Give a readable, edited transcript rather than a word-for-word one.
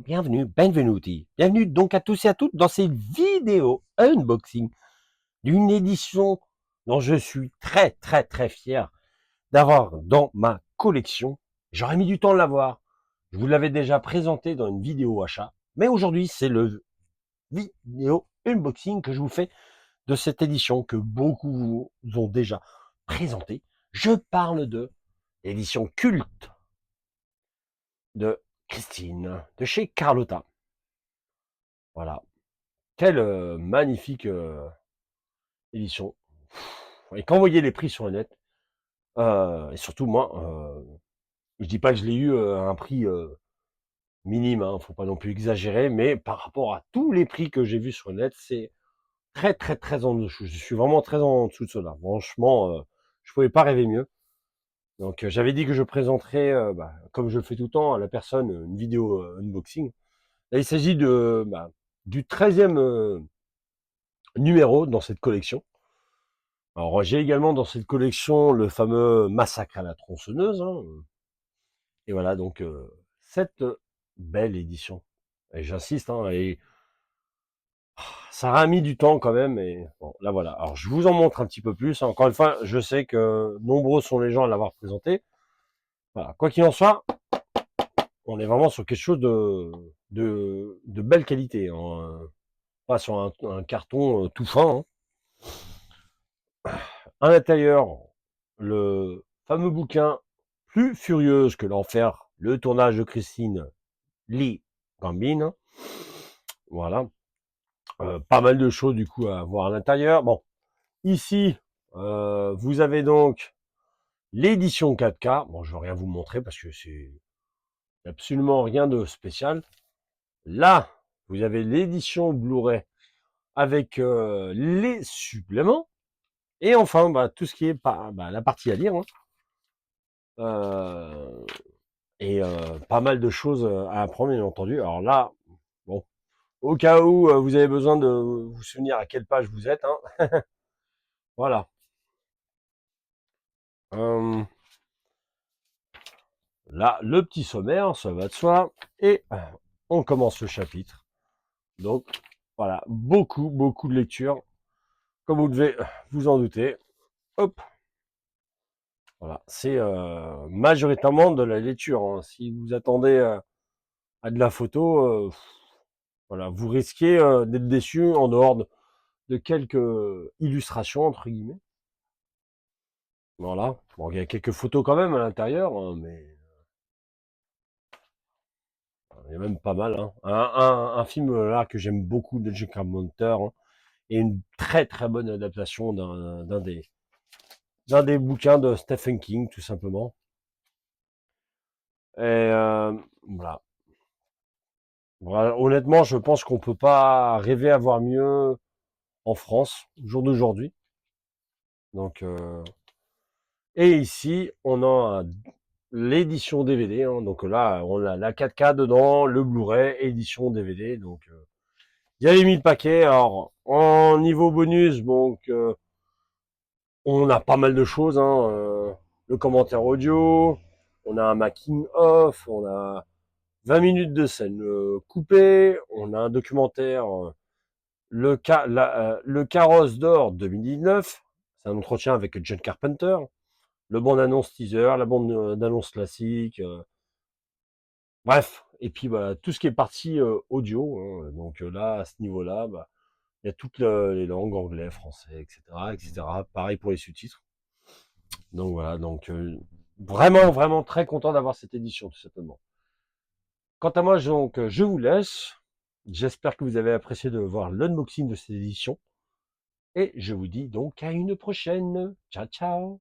benvenuti. Bienvenue donc à tous et à toutes dans cette vidéo unboxing d'une édition dont je suis très fier d'avoir dans ma collection. J'aurais mis du temps à l'avoir. Je vous l'avais déjà présenté dans une vidéo achat, mais aujourd'hui c'est le vidéo unboxing que je vous fais de cette édition que beaucoup vous ont déjà présentée. Je parle de l'édition culte de Christine de chez Carlotta. Voilà. Quelle magnifique édition. Et quand vous voyez les prix sur le net, et surtout moi, je dis pas que je l'ai eu à un prix minime, hein, faut pas non plus exagérer, mais par rapport à tous les prix que j'ai vus sur le net, c'est très en dessous. Je suis vraiment très en dessous de cela. Franchement, je pouvais pas rêver mieux. Donc j'avais dit que je présenterais, comme je le fais tout le temps, à la personne une vidéo unboxing. Là, il s'agit du 13e numéro dans cette collection. Alors, j'ai également dans cette collection le fameux Massacre à la tronçonneuse. Hein. Et voilà, donc, cette belle édition. Et j'insiste, hein, et ça a mis du temps quand même. Et bon, là, voilà. Alors, je vous en montre un petit peu plus. Encore une fois, je sais que nombreux sont les gens à l'avoir présenté. Voilà. Quoi qu'il en soit, on est vraiment sur quelque chose de belle qualité. Hein. Pas sur un carton tout fin. Hein. À l'intérieur, le fameux bouquin Plus furieuse que l'enfer, le tournage de Christine Lee Gambin. Voilà. Pas mal de choses du coup à voir à l'intérieur. Bon, ici, vous avez donc l'édition 4K. Bon, je vais rien vous montrer parce que c'est absolument rien de spécial. Là, vous avez l'édition Blu-ray avec les suppléments. Et enfin, tout ce qui est la partie à lire. Hein. Euh, et pas mal de choses à apprendre, bien entendu. Alors là, bon, au cas où vous avez besoin de vous souvenir à quelle page vous êtes, hein, voilà. Euh, Là, le petit sommaire, ça va de soi, et on commence le chapitre. Donc, voilà, beaucoup de lecture, comme vous devez vous en douter. Hop, voilà, c'est majoritairement de la lecture. Hein. Si vous attendez à de la photo, voilà, vous risquez d'être déçu en dehors de quelques illustrations entre guillemets. Voilà. Bon, il y a quelques photos quand même à l'intérieur, hein, mais il y a même pas mal. Hein. Un film là que j'aime beaucoup de John Carpenter hein, et une très bonne adaptation d'un des bouquins de Stephen King tout simplement. Et voilà. Voilà. Honnêtement, je pense qu'on peut pas rêver à voir mieux en France au jour d'aujourd'hui. Donc et ici, on a l'édition DVD. Hein, donc là, on a la 4K dedans, le Blu-ray, édition DVD. Donc, il y a les 1000 paquets. Alors, en niveau bonus, donc, on a pas mal de choses. Hein, le commentaire audio, on a un making of, on a 20 minutes de scène coupée, on a un documentaire, le Carrosse d'or 2019. C'est un entretien avec John Carpenter. Le bande-annonce teaser, la bande-annonce classique. Bref, et puis tout ce qui est partie audio, hein, donc là, à ce niveau-là, il y a toutes les langues, anglais, français, etc. Pareil pour les sous-titres. Donc voilà, donc vraiment très content d'avoir cette édition, tout simplement. Quant à moi, donc, je vous laisse. J'espère que vous avez apprécié de voir l'unboxing de cette édition. Et je vous dis donc à une prochaine. Ciao, ciao.